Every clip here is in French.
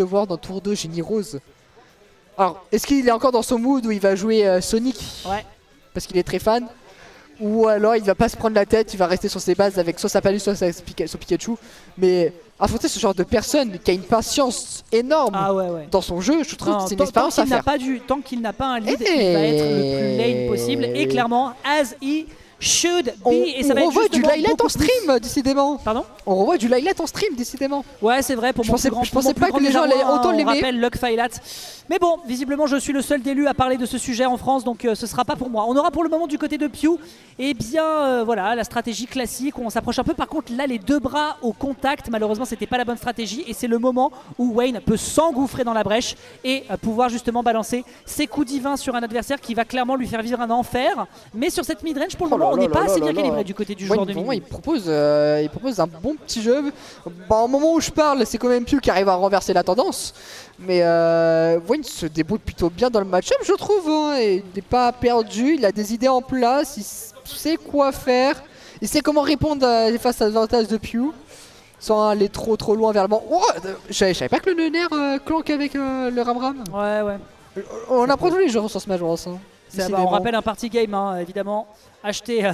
de voir dans Tour 2 Génie Rose. Alors, est-ce qu'il est encore dans son mood où il va jouer Sonic? Ouais. Parce qu'il est très fan. Ou alors il va pas se prendre la tête, il va rester sur ses bases avec soit sa Palus, soit son Pikachu. Mais affronter ce genre de personne qui a une patience énorme dans son jeu, je trouve que c'est une expérience à faire. Tant qu'il n'a pas un lead, il va être le plus lane possible. Et clairement, as he should be. Et ça va on revoit du Lylat en stream, décidément. Pardon? On revoit du Lylat en stream, décidément. Ouais, c'est vrai. Pour je pensais pas que les gens allaient autant l'aimer. On rappelle Luck Failat. Mais bon, visiblement, je suis le seul d'élu à parler de ce sujet en France, donc ce sera pas pour moi. On aura pour le moment du côté de Pew, et bien voilà, la stratégie classique. On s'approche un peu. Par contre, là, les deux bras au contact, malheureusement, c'était pas la bonne stratégie. Et c'est le moment où Wayne peut s'engouffrer dans la brèche et pouvoir justement balancer ses coups divins sur un adversaire qui va clairement lui faire vivre un enfer. Mais sur cette mid-range, pour le moment, on n'est pas assez bien calibré du côté du joueur de mid. Il propose un bon petit jeu. Au moment où je parle, c'est quand même Pew qui arrive à renverser la tendance. Mais Wayne se débrouille plutôt bien dans le match-up, je trouve. Hein. Il n'est pas perdu, il a des idées en place, il sait quoi faire. Il sait comment répondre face à l'avantage de Pew sans aller trop loin vers le banc. Oh, je savais pas que le Neuner clanque avec le Ram-Ram. Ouais. On apprend tous les jours sur Smash Bros. Hein. On rappelle un party game, hein, évidemment. Achetez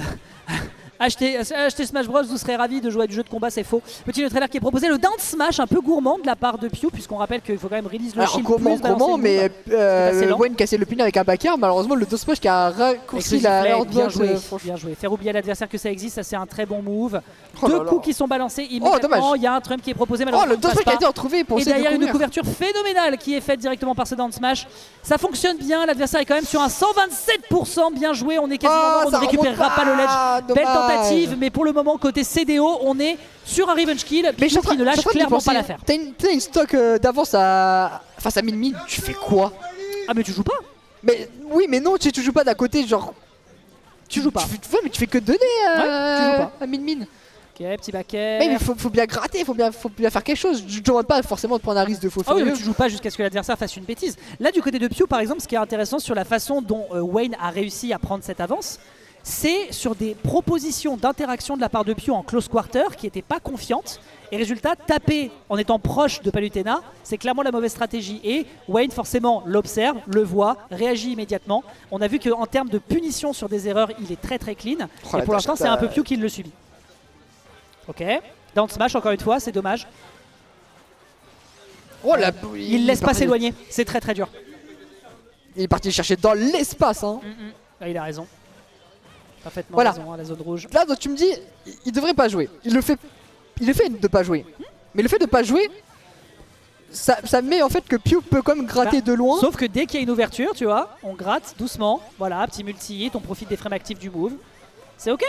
Smash Bros, vous serez ravis de jouer à du jeu de combat, c'est faux. Petit trailer qui est proposé, le down smash un peu gourmand de la part de Pew, puisqu'on rappelle qu'il faut quand même release le shield gourmand, mais Wayne cassait le pin avec un backer, malheureusement le down smash qui a raccourci la bien joué. Faire oublier à l'adversaire que ça existe, ça c'est un très bon move. Deux coups qui sont balancés immédiatement, il y a un trump qui est proposé, malheureusement le down smash qui a été retrouvé pour essayer de derrière une couverture phénoménale qui est faite directement par ce down smash. Ça fonctionne bien, l'adversaire est quand même sur un 127%, bien joué, on est quasiment on ne récupérera pas le ledge. Belle tentative, mais pour le moment côté CDO on est sur un revenge kill qui ne lâche clairement pas l'affaire. T'as une stock d'avance face à Min, tu fais quoi? Ah mais tu joues pas? Mais oui mais non, tu joues pas d'à côté, genre tu joues pas. Mais tu fais que donner tu joues pas. à Min. Ok, petit baquet. Mais faut bien gratter, faut bien faire quelque chose. Je ne demande pas forcément de prendre un risque de faux furieux. Oui, mais tu joues pas jusqu'à ce que l'adversaire fasse une bêtise. Là du côté de Pew par exemple, ce qui est intéressant sur la façon dont Wayne a réussi à prendre cette avance, c'est sur des propositions d'interaction de la part de Pew en close quarter qui n'étaient pas confiantes. Et résultat, taper en étant proche de Palutena, c'est clairement la mauvaise stratégie. Et Wayne forcément l'observe, le voit, réagit immédiatement. On a vu qu'en termes de punition sur des erreurs, il est très clean. Et pour l'instant, c'est un peu Pew qui le subit. Ok, down smash encore une fois, c'est dommage. Il laisse pas s'éloigner, c'est très dur. Il est parti chercher dans l'espace. Hein. Là, il a raison. Parfaitement raison, hein, la zone rouge. Là, donc, tu me dis, il devrait pas jouer. Il le fait de pas jouer. Mais le fait de pas jouer, ça met en fait que Pew peut quand même gratter de loin. Sauf que dès qu'il y a une ouverture, tu vois, on gratte doucement. Voilà, petit multi-hit, on profite des frames actifs du move. C'est ok.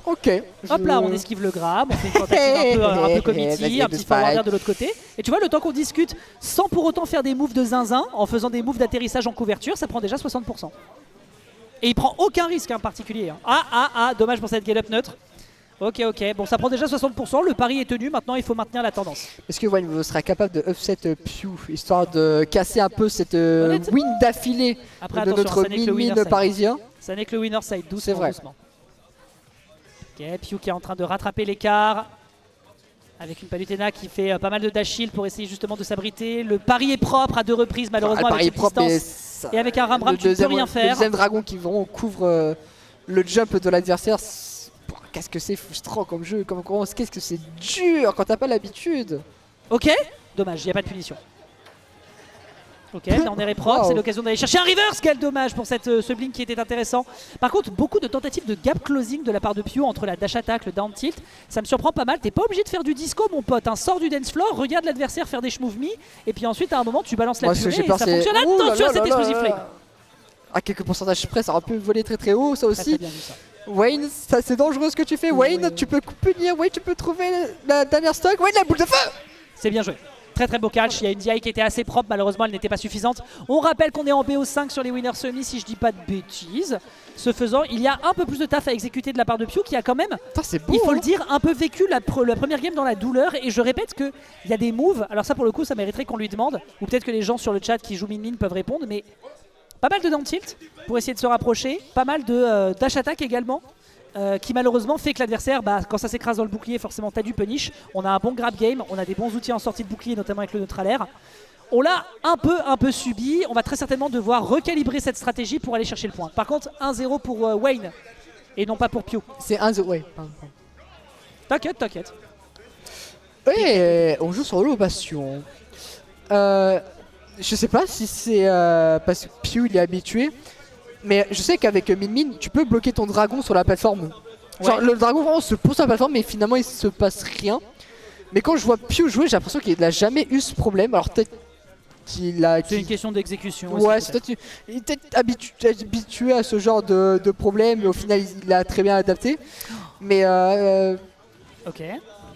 Ok. Hop là, on esquive le grab, on fait une tentative un peu committee, un petit forwarder de l'autre côté. Et tu vois, le temps qu'on discute, sans pour autant faire des moves de zinzin, en faisant des moves d'atterrissage en couverture, ça prend déjà 60%. Et il prend aucun risque en particulier. Dommage pour cette get-up neutre. Ok, bon ça prend déjà 60%, le pari est tenu, maintenant il faut maintenir la tendance. Est-ce que Wayne sera capable de upset Pew, histoire de casser un peu cette win d'affilée de notre min parisien? Ça n'est que le winner side, doucement. C'est vrai. Doucement. Ok, Pew qui est en train de rattraper l'écart. Avec une Palutena qui fait pas mal de dash shield pour essayer justement de s'abriter. Le pari est propre à deux reprises malheureusement avec cette distance. Et avec un Ram-Ram tu ne peux rien faire. Le deuxième dragon qui vraiment couvre le jump de l'adversaire. Qu'est-ce que c'est frustrant comme jeu, qu'est-ce que c'est dur quand t'as pas l'habitude. Ok, dommage, il n'y a pas de punition. Ok, là on est propre, c'est l'occasion d'aller chercher un reverse. Quel dommage pour ce blink qui était intéressant. Par contre, beaucoup de tentatives de gap closing de la part de Pew entre la dash attack, le down tilt. Ça me surprend pas mal. T'es pas obligé de faire du disco, mon pote. Sors du dance floor, regarde l'adversaire faire des shmove me. Et puis ensuite, à un moment, tu balances la purée et ça fonctionne. Attention à cet explosive flame. À quelques pourcentages près, ça aurait pu voler très haut, ça aussi. Très bien vu, ça. Wayne, c'est dangereux ce que tu fais. Wayne, tu peux punir. Wayne, tu peux trouver la dernière stock. Wayne, la boule de feu. C'est bien joué. Très beau catch, il y a une DI qui était assez propre, malheureusement elle n'était pas suffisante. On rappelle qu'on est en BO5 sur les winners semi si je dis pas de bêtises. Ce faisant, il y a un peu plus de taf à exécuter de la part de Pew qui a quand même, il faut le dire, un peu vécu la première game dans la douleur. Et je répète qu'il y a des moves, alors ça pour le coup ça mériterait qu'on lui demande, ou peut-être que les gens sur le chat qui jouent min peuvent répondre, mais pas mal de down tilt pour essayer de se rapprocher, pas mal de dash attack également. qui malheureusement fait que l'adversaire, quand ça s'écrase dans le bouclier, forcément t'as du punish. On a un bon grab game, on a des bons outils en sortie de bouclier, notamment avec le neutral air. On l'a un peu subi, on va très certainement devoir recalibrer cette stratégie pour aller chercher le point. Par contre, 1-0 pour Wayne et non pas pour Pio. C'est 1-0, ouais. T'inquiète. Ouais, on joue sur l'eau passion. Je sais pas si c'est parce que Pio il est habitué, mais je sais qu'avec Min Min, tu peux bloquer ton dragon sur la plateforme. Genre le dragon vraiment se pose sur la plateforme, mais finalement il se passe rien. Mais quand je vois Pio jouer, j'ai l'impression qu'il n'a jamais eu ce problème. Alors peut-être qu'il a... C'est une question d'exécution. Ouais, il est peut-être habitué à ce genre de problème, mais au final il a très bien adapté. Mais ok.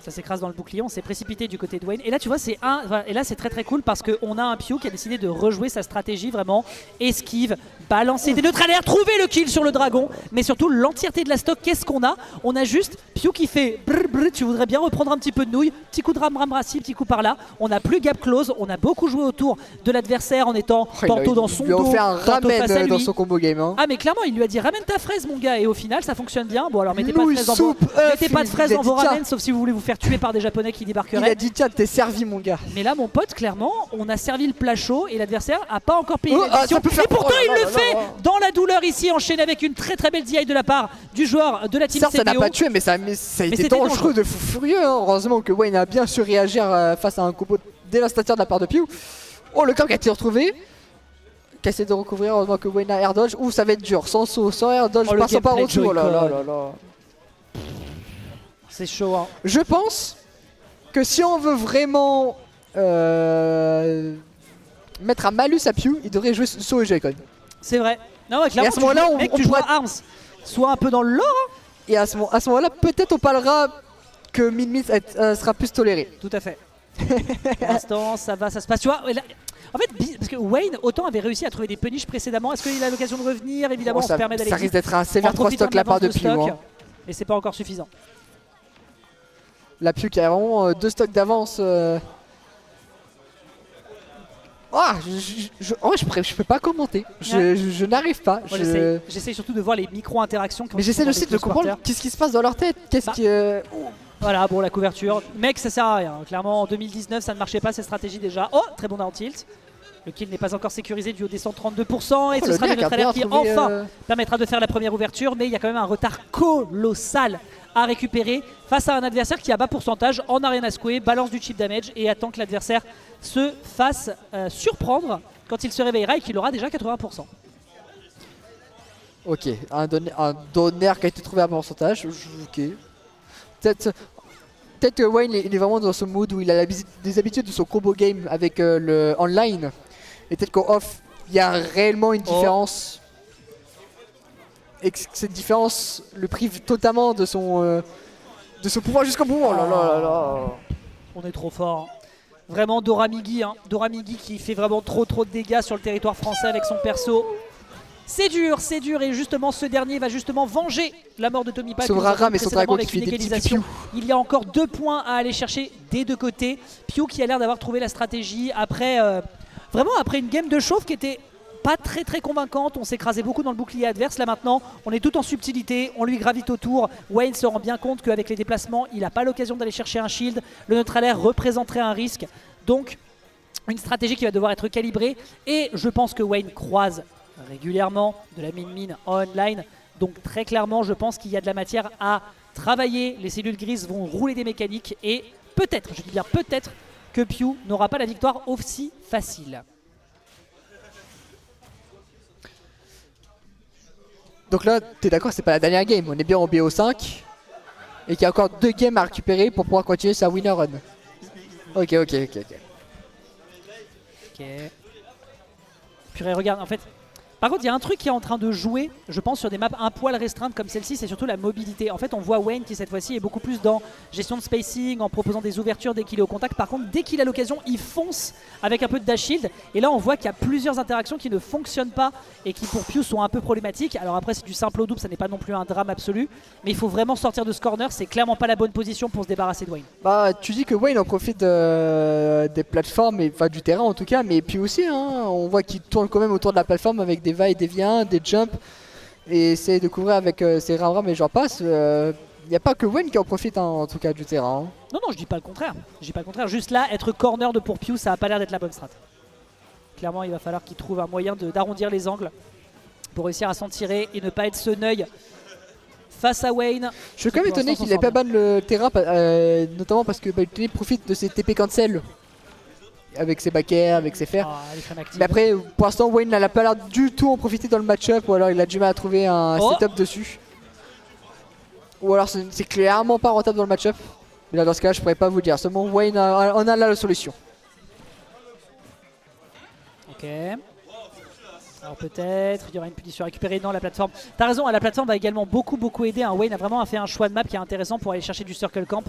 Ça s'écrase dans le bouclier, on s'est précipité du côté de Wayne. Et là tu vois et là c'est très cool parce qu'on a un Pio qui a décidé de rejouer sa stratégie vraiment esquive, balancer des neutrales air, trouver le kill sur le dragon, mais surtout l'entièreté de la stock. Qu'est-ce qu'on a? On a juste Pio qui fait brr brr, tu voudrais bien reprendre un petit peu de nouille, petit coup de ram-ram-rassi, petit coup par là. On n'a plus gap close, on a beaucoup joué autour de l'adversaire en étant tantôt dans son dos, il lui a fait un tantôt face à ramen lui. dans son combo game. Hein. Ah mais clairement il lui a dit ramène ta fraise mon gars, et au final ça fonctionne bien. Bon alors mettez pas de fraises dans vos ramen, sauf si vous voulez vous faire tuer par des japonais qui débarqueraient. Il a dit tiens t'es servi mon gars. Mais là mon pote clairement on a servi le plat chaud et l'adversaire a pas encore payé l'addition. Et pourtant il le fait dans la douleur ici, enchaîné avec une très belle DI de la part du joueur de la team CBO. Ça n'a pas tué mais ça a été dangereux de fou furieux. Hein. Heureusement que Wayne a bien su réagir face à un combo dévastateur de la part de Pio. Oh le camp qui a été retrouvé, qui essaie de recouvrir. Heureusement que Wayne a air dodge. Ouh ça va être dur, sans saut, sans air dodge, passant par au-dessus. Oh là là là là. C'est chaud hein. Je pense que si on veut vraiment mettre un malus à Pio, il devrait jouer saut et Joy-Con. C'est vrai. Non, ouais, clairement, et à ce moment-là, tu joues à Arms, soit un peu dans le lore. Hein. Et à ce moment-là, peut-être on parlera que Min Min sera plus toléré. Tout à fait. Pour l'instant, ça va, ça se passe. Tu vois, en fait, parce que Wayne, autant avait réussi à trouver des punishes précédemment. Est-ce qu'il a l'occasion de revenir? Évidemment, on se permet d'aller. Ça risque d'être un sévère 3 stock de la part de Pio. Et c'est pas encore suffisant. La Pio qui a vraiment 2 stocks d'avance. Ah, en vrai, je peux pas commenter. Je n'arrive pas. J'essaie surtout de voir les micro-interactions. Mais j'essaie aussi de comprendre qu'est-ce qui se passe dans leur tête. Voilà, bon, la couverture. Mec, ça sert à rien. Clairement, en 2019, ça ne marchait pas, cette stratégie déjà. Oh, très bon down tilt. Le kill n'est pas encore sécurisé du haut des 132%. Et ce sera le neutralaire qui, enfin, permettra de faire la première ouverture. Mais il y a quand même un retard colossal à récupérer face à un adversaire qui a bas pourcentage en Arena Square, balance du chip damage et attend que l'adversaire se fasse surprendre quand il se réveillera et qu'il aura déjà 80%. Ok, un donner qui a été trouvé à pourcentage. Ok. Peut-être que Wayne il est vraiment dans ce mood où il a des habitudes de son combo game avec le online. Et peut-être qu'en off, il y a réellement une différence. Et que cette différence le prive totalement de son pouvoir jusqu'au bout. Oh là là là là. On est trop fort. Vraiment Doramigi, hein. Doramigi qui fait vraiment trop de dégâts sur le territoire français avec son perso. C'est dur et justement ce dernier va justement venger la mort de Tommy Pack. Sauvera mais son dragon qui fait des petits piou. Il y a encore 2 points à aller chercher des deux côtés. Pio qui a l'air d'avoir trouvé la stratégie après vraiment après une game de chauffe qui était pas très convaincante. On s'écrasait beaucoup dans le bouclier adverse. Là maintenant on est tout en subtilité, on lui gravite autour. Wayne se rend bien compte qu'avec les déplacements il n'a pas l'occasion d'aller chercher un shield. Le neutral air représenterait un risque, donc une stratégie qui va devoir être calibrée. Et je pense que Wayne croise régulièrement de la Min Min online, donc très clairement je pense qu'il y a de la matière à travailler. Les cellules grises vont rouler des mécaniques et peut-être, je dis bien peut-être, que Pio n'aura pas la victoire aussi facile. Donc là, t'es d'accord, c'est pas la dernière game, on est bien en BO5 et qu'il y a encore 2 games à récupérer pour pouvoir continuer sa winner run. Ok. Purée, regarde, en fait, par contre, il y a un truc qui est en train de jouer, je pense, sur des maps un poil restreintes comme celle-ci, c'est surtout la mobilité. En fait, on voit Wayne qui, cette fois-ci, est beaucoup plus dans gestion de spacing, en proposant des ouvertures dès qu'il est au contact. Par contre, dès qu'il a l'occasion, il fonce avec un peu de dash shield. Et là, on voit qu'il y a plusieurs interactions qui ne fonctionnent pas et qui, pour Pio, sont un peu problématiques. Alors après, c'est du simple au double, ça n'est pas non plus un drame absolu. Mais il faut vraiment sortir de ce corner, c'est clairement pas la bonne position pour se débarrasser de Wayne. Bah, tu dis que Wayne en profite des plateformes, enfin du terrain en tout cas, mais puis aussi, hein, on voit qu'il tourne quand même autour de la plateforme avec des va et des viens, des jumps. et essaie de couvrir avec ses Ram et j'en passe. Il n'y a pas que Wayne qui en profite, hein, en tout cas, du terrain. Hein. Non, non, je dis pas le contraire. Je dis pas le contraire. Juste là, être corner de pour Pew, ça a pas l'air d'être la bonne strat. Clairement, il va falloir qu'il trouve un moyen d'arrondir les angles pour réussir à s'en tirer et ne pas être ce neuil face à Wayne. Je suis quand même étonné qu'il n'ait pas ban le terrain, notamment parce que il profite de ses TP cancel avec ses back air, avec ses fers. Ah, elle est très active. Mais après, pour l'instant, Wayne n'a pas l'air du tout en profiter dans le match-up, ou alors il a du mal à trouver un setup dessus. Ou alors c'est clairement pas rentable dans le match-up. Mais là, dans ce cas, je pourrais pas vous dire. Seulement, Wayne en a là la solution. Ok. Alors peut-être, il y aura une punition récupérée. Non, la plateforme. T'as raison, la plateforme va également beaucoup aider. Hein. Wayne a vraiment fait un choix de map qui est intéressant pour aller chercher du circle camp.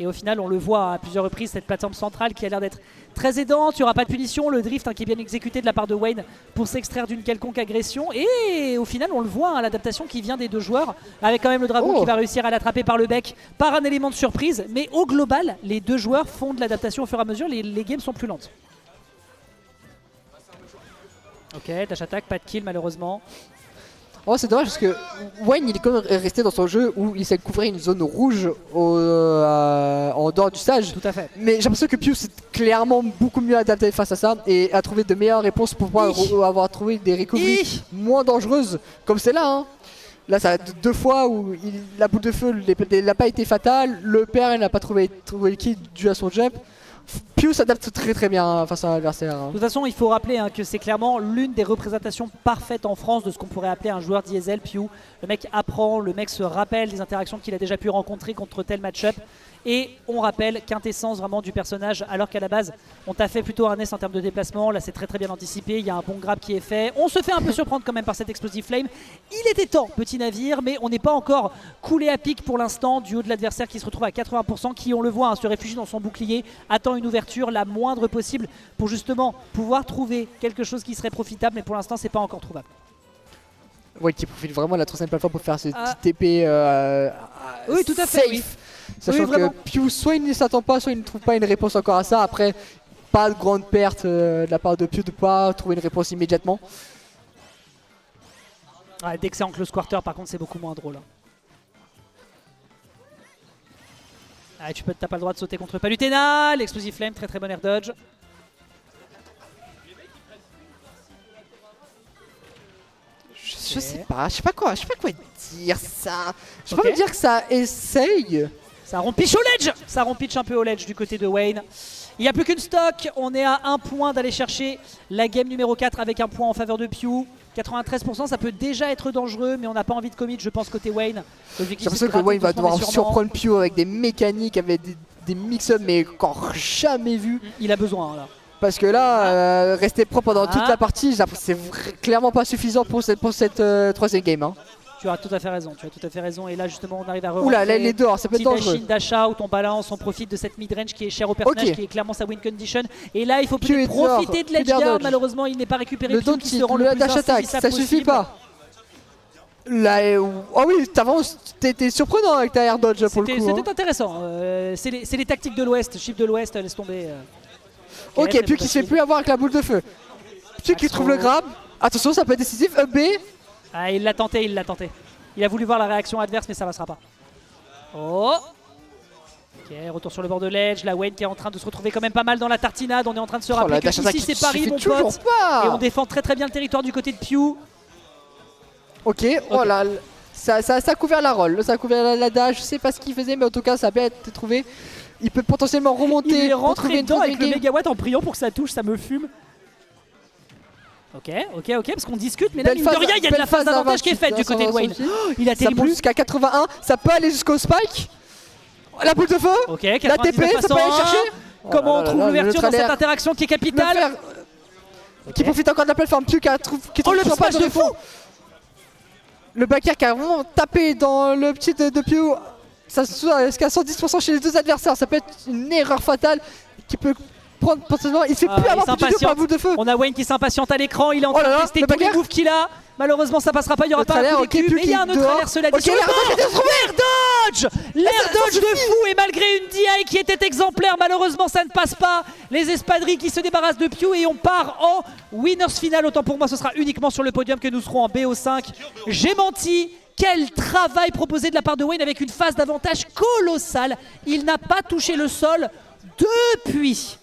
Et au final, on le voit à plusieurs reprises, cette plateforme centrale qui a l'air d'être très aidante. Il n'y aura pas de punition. Le drift qui est bien exécuté de la part de Wayne pour s'extraire d'une quelconque agression. Et au final, on le voit, hein, l'adaptation qui vient des deux joueurs. Avec quand même le dragon qui va réussir à l'attraper par le bec, par un élément de surprise. Mais au global, les deux joueurs font de l'adaptation au fur et à mesure. Les games sont plus lentes. Ok, dash attack, pas de kill malheureusement. Oh, c'est dommage parce que Wayne il est quand même resté dans son jeu où il sait couvrir une zone rouge en dehors du stage. Tout à fait. Mais j'ai l'impression que Pew s'est clairement beaucoup mieux adapté face à ça et a trouvé de meilleures réponses pour pouvoir avoir trouvé des recoveries moins dangereuses comme celle-là. Hein. Là, ça a deux fois où la boule de feu n'a pas été fatale, le père il n'a pas trouvé le kill dû à son jump. Pew s'adapte très bien face à l'adversaire. Hein. De toute façon, il faut rappeler hein, que c'est clairement l'une des représentations parfaites en France de ce qu'on pourrait appeler un joueur diesel. Pew, le mec apprend, le mec se rappelle des interactions qu'il a déjà pu rencontrer contre tel match-up. Et on rappelle quintessence vraiment du personnage, alors qu'à la base, on t'a fait plutôt un S en termes de déplacement. Là, c'est très bien anticipé. Il y a un bon grab qui est fait. On se fait un peu surprendre quand même par cette Explosive Flame. Il était temps, petit navire, mais on n'est pas encore coulé à pic pour l'instant du haut de l'adversaire qui se retrouve à 80%, qui, on le voit, hein, se réfugie dans son bouclier, attend une ouverture la moindre possible pour justement pouvoir trouver quelque chose qui serait profitable. Mais pour l'instant, c'est pas encore trouvable. Ouais, qui profite vraiment de la troisième plateforme pour faire ce petit TP oui, tout à fait, safe. Oui. Sachant oui, que Pew, soit il ne s'attend pas, soit il ne trouve pas une réponse encore à ça. Après, pas de grande perte de la part de Pew de pas trouver une réponse immédiatement. Ouais, dès que c'est en close quarter, par contre, c'est beaucoup moins drôle. Ah, t'as pas le droit de sauter contre Palutena. L'Explosive Flame, très bon air dodge. Je sais pas quoi dire ça. Je peux pas dire que ça essaye. Ça rompitch au ledge. Ça rompitch un peu au ledge du côté de Wayne. Il n'y a plus qu'une stock. On est à un point d'aller chercher la game numéro 4 avec un point en faveur de Pew. 93%, ça peut déjà être dangereux, mais on n'a pas envie de commit, je pense, côté Wayne. J'ai l'impression que Wayne va devoir surprendre Pew avec des mécaniques, avec des mix-up, mais encore jamais vu. Il a besoin, là. Parce que là, rester propre pendant toute la partie, c'est clairement pas suffisant pour cette troisième game. Hein. Tu as tout à fait raison, Et là, justement, on arrive à oula, là, elle est dehors, ça peut être dangereux. Dash out, on balance, on profite de cette mid-range qui est chère au personnage, qui est clairement sa win condition. Et là, il faut peut-être profiter de l'edge. Malheureusement, il n'est pas récupéré. Le don't hit, le dash attack, ça suffit pas. Là, oh oui, t'es surprenant avec ta air dodge pour le coup. C'était intéressant. C'est les tactiques de l'Ouest, chip de l'Ouest, laisse tomber. Ok, Pew qui se fait plus avoir avec la boule de feu. Pew qui trouve le grab. Attention, ça peut être décisif. Up B. Ah, il l'a tenté. Il a voulu voir la réaction adverse, mais ça passera pas. Oh. Ok, retour sur le bord de l'edge. La Wayne qui est en train de se retrouver quand même pas mal dans la tartinade. On est en train de se rappeler que ici c'est Paris, mon pote. Et on défend très bien le territoire du côté de Pew. Ok, oh là, ça a couvert la roll. Ça a couvert la dash. Je sais pas ce qu'il faisait, mais en tout cas, ça a bien été trouvé. Il peut potentiellement remonter. Il est rentré dedans avec le mégawatt en priant pour que ça touche, ça me fume. Ok, parce qu'on discute, mais là, mine de rien, il y a de la phase d'avantage qui est faite du côté de Wayne. Oh, il a ça monte jusqu'à 81, ça peut aller jusqu'au spike. La boule de feu, la TP, ça peut aller chercher. Comment on trouve l'ouverture dans cette interaction qui est capitale. Qui profite encore de la plateforme, Pew qui trouve le smash de fou. Le backer qui a vraiment tapé dans le petit de Pew. Ça se jusqu'à 110% chez les deux adversaires, ça peut être une erreur fatale qui peut prendre potentiellement. Il se fait Ah, plus il avoir petit jeu par la boule de feu. On a Wayne qui s'impatiente à l'écran, il est en Oh train là de là, tester le tous les bagarre. moves qu'il a. Malheureusement ça passera pas, il y aura Le pas un trailer, coup ok, de cube. plus Et il y a un kick autre dehors. trailer, cela dit. Ok, sur le l'air dos. dodge était trouvé. L'air dodge. L'air dodge de fou et malgré une DI qui était exemplaire, malheureusement ça ne passe pas. Les espadrilles qui se débarrassent de Pew et on part en winners final. Autant pour moi ce sera uniquement sur le podium que nous serons en BO5. J'ai menti. Quel travail proposé de la part de Wayne avec une phase d'avantage colossale. Il n'a pas touché le sol depuis